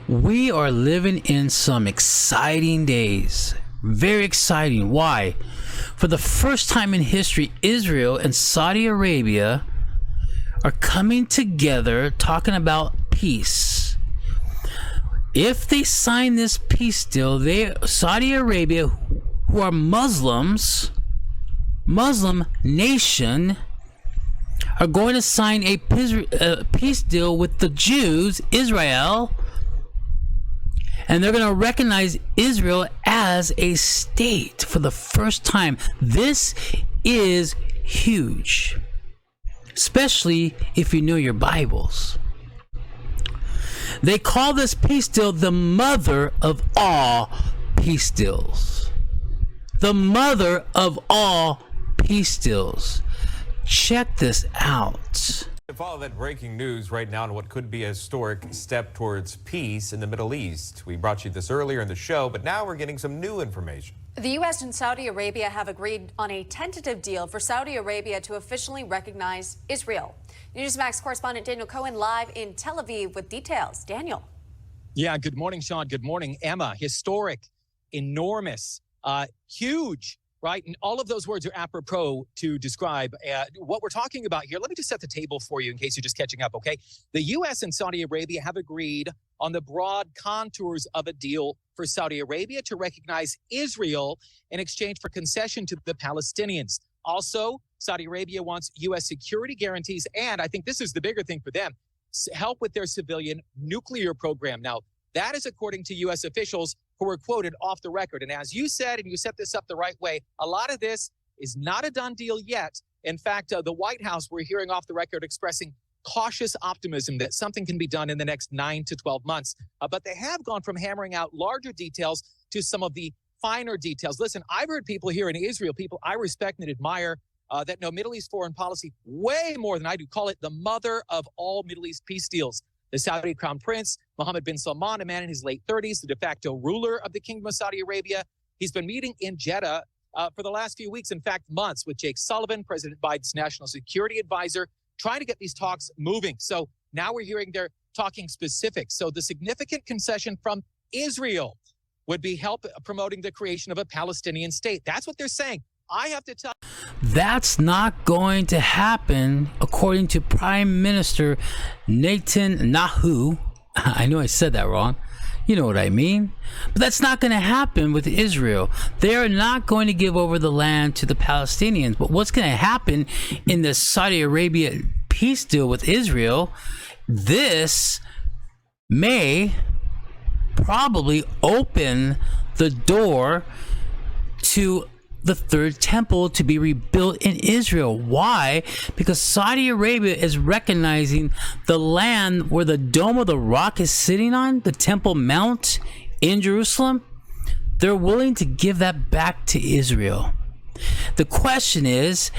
We are living in some exciting days. Very exciting. Why? For the first time in history, Israel and Saudi Arabia are coming together talking about peace. If they sign this peace deal, Saudi Arabia, who are Muslim nation, are going to sign a peace deal with the Jews, Israel, and they're going to recognize Israel as a state for the first time. This is huge, especially if you know your Bibles. They call this peace deal the mother of all peace deals. The mother of all peace deals. Check this out. Follow that breaking news right now on what could be a historic step towards peace in the Middle East. We brought you this earlier in the show, but now we're getting some new information. The U.S. and Saudi Arabia have agreed on a tentative deal for Saudi Arabia to officially recognize Israel. Newsmax correspondent Daniel Cohen live in Tel Aviv with details. Daniel. Yeah, good morning, Sean. Good morning, Emma. Historic, enormous, huge. Right. And all of those words are apropos to describe what we're talking about here. Let me just set the table for you in case you're just catching up. OK, the U.S. and Saudi Arabia have agreed on the broad contours of a deal for Saudi Arabia to recognize Israel in exchange for concession to the Palestinians. Also, Saudi Arabia wants U.S. security guarantees. And I think this is the bigger thing for them, help with their civilian nuclear program. Now, that is according to U.S. officials who were quoted off the record. And as you said, and you set this up the right way, a lot of this is not a done deal yet. In fact, the White House, we're hearing off the record expressing cautious optimism that something can be done in the next 9 to 12 months. But they have gone from hammering out larger details to some of the finer details. Listen, I've heard people here in Israel, people I respect and admire, that know Middle East foreign policy way more than I do, call it the mother of all Middle East peace deals. The Saudi Crown Prince, Mohammed bin Salman, a man in his late 30s, the de facto ruler of the Kingdom of Saudi Arabia. He's been meeting in Jeddah for the last few weeks, in fact, months, with Jake Sullivan, President Biden's national security advisor, trying to get these talks moving. So now we're hearing they're talking specifics. So the significant concession from Israel would be help promoting the creation of a Palestinian state. That's what they're saying. I have to tell you. That's not going to happen, according to Prime Minister Netanyahu. I know I said that wrong. You know what I mean. But that's not going to happen with Israel. They are not going to give over the land to the Palestinians. But what's going to happen in the Saudi Arabia peace deal with Israel, this may probably open the door to the third temple to be rebuilt in Israel. Why? Because Saudi Arabia is recognizing the land where the Dome of the Rock is sitting on, the Temple Mount in Jerusalem. They're willing to give that back to Israel. The question is,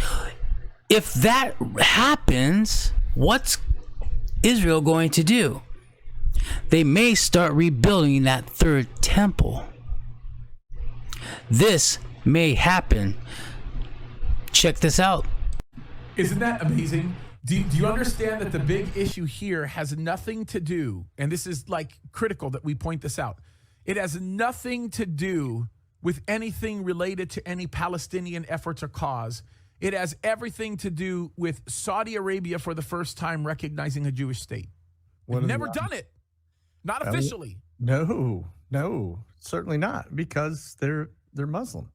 if that happens, what's Israel going to do? They may start rebuilding that third temple. This may happen. Check this out. Isn't that amazing? Do you understand that the big issue here has nothing to do, and this is like critical that we point this out, it has nothing to do with anything related to any Palestinian efforts or cause. It has everything to do with Saudi Arabia for the first time recognizing a Jewish state. They've never done it. Not officially. No, certainly not, because they're Muslim.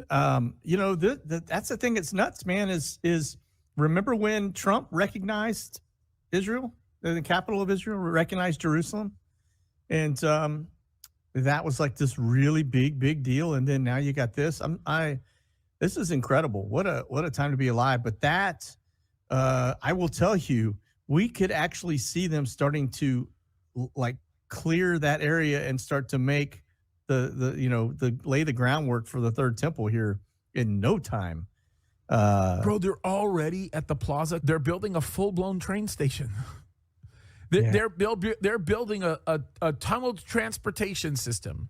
That's the thing that's nuts, man, is remember when Trump recognized Israel, the capital of Israel, recognized Jerusalem? And that was like this really big deal. And then now you got this. This is incredible. What a time to be alive. But that, I will tell you, we could actually see them starting to like clear that area and start to make lay the groundwork for the third temple here in no time. Bro, they're already at the plaza. They're building a full-blown train station. They're building a tunneled transportation system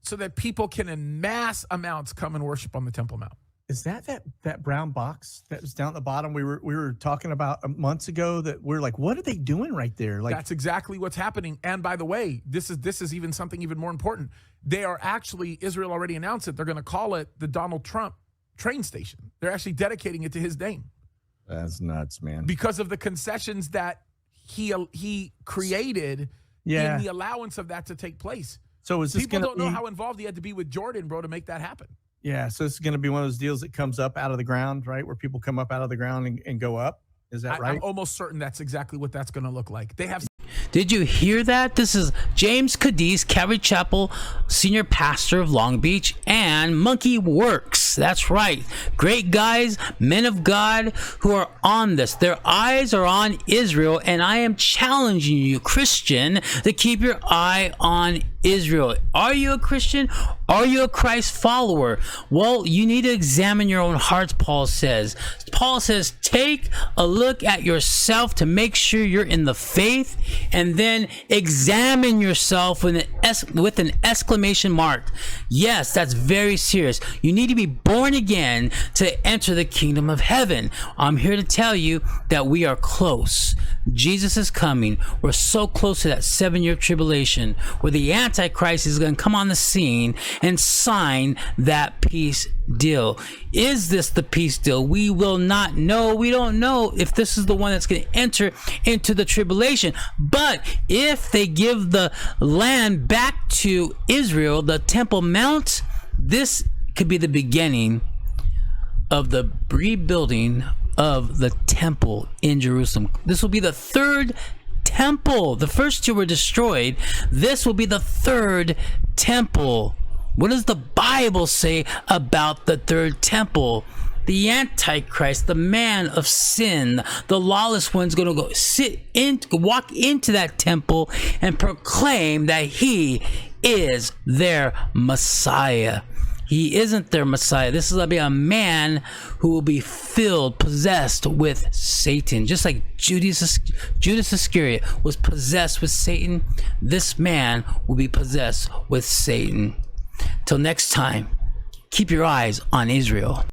so that people can in mass amounts come and worship on the Temple Mount. is that brown box that was down at the bottom? We were talking about months ago that we're like, what are they doing right there? Like, that's exactly what's happening. And by the way, this is even something even more important. They are actually, Israel already announced it. They're going to call it the Donald Trump train station. They're actually dedicating it to his name. That's nuts, man. Because of the concessions that he created in the allowance of that to take place. So is this people don't know how involved he had to be with Jordan, bro, to make that happen. Yeah, so it's going to be one of those deals that comes up out of the ground, right? Where people come up out of the ground and go up. Is that right? I'm almost certain that's exactly what that's going to look like. They have. Did you hear that? This is James Cadiz, Calvary Chapel, senior pastor of Long Beach, and Monkey Works. That's right. Great guys, men of God who are on this. Their eyes are on Israel, and I am challenging you, Christian, to keep your eye on Israel. Are you a Christian? Are you a Christ follower? Well, you need to examine your own hearts, Paul says. Paul says, take a look at yourself to make sure you're in the faith, and then examine yourself with an exclamation mark. Yes, that's very serious. You need to be born again to enter the kingdom of heaven. I'm here to tell you that we are close. Jesus is coming. We're so close to that 7-year tribulation where the Antichrist is going to come on the scene and sign that peace deal. Is this the peace deal? We will not know. We don't know if this is the one that's going to enter into the tribulation. But if they give the land back to Israel, the Temple Mount, this could be the beginning of the rebuilding of the temple in Jerusalem. This will be the third temple. The first two were destroyed. This will be the third temple. What does the Bible say about the third temple? The Antichrist, the man of sin, the lawless one's going to walk into that temple and proclaim that he is their Messiah. He isn't their Messiah. This is going to be a man who will be possessed with Satan. Just like Judas Iscariot was possessed with Satan, this man will be possessed with Satan. Till next time, keep your eyes on Israel.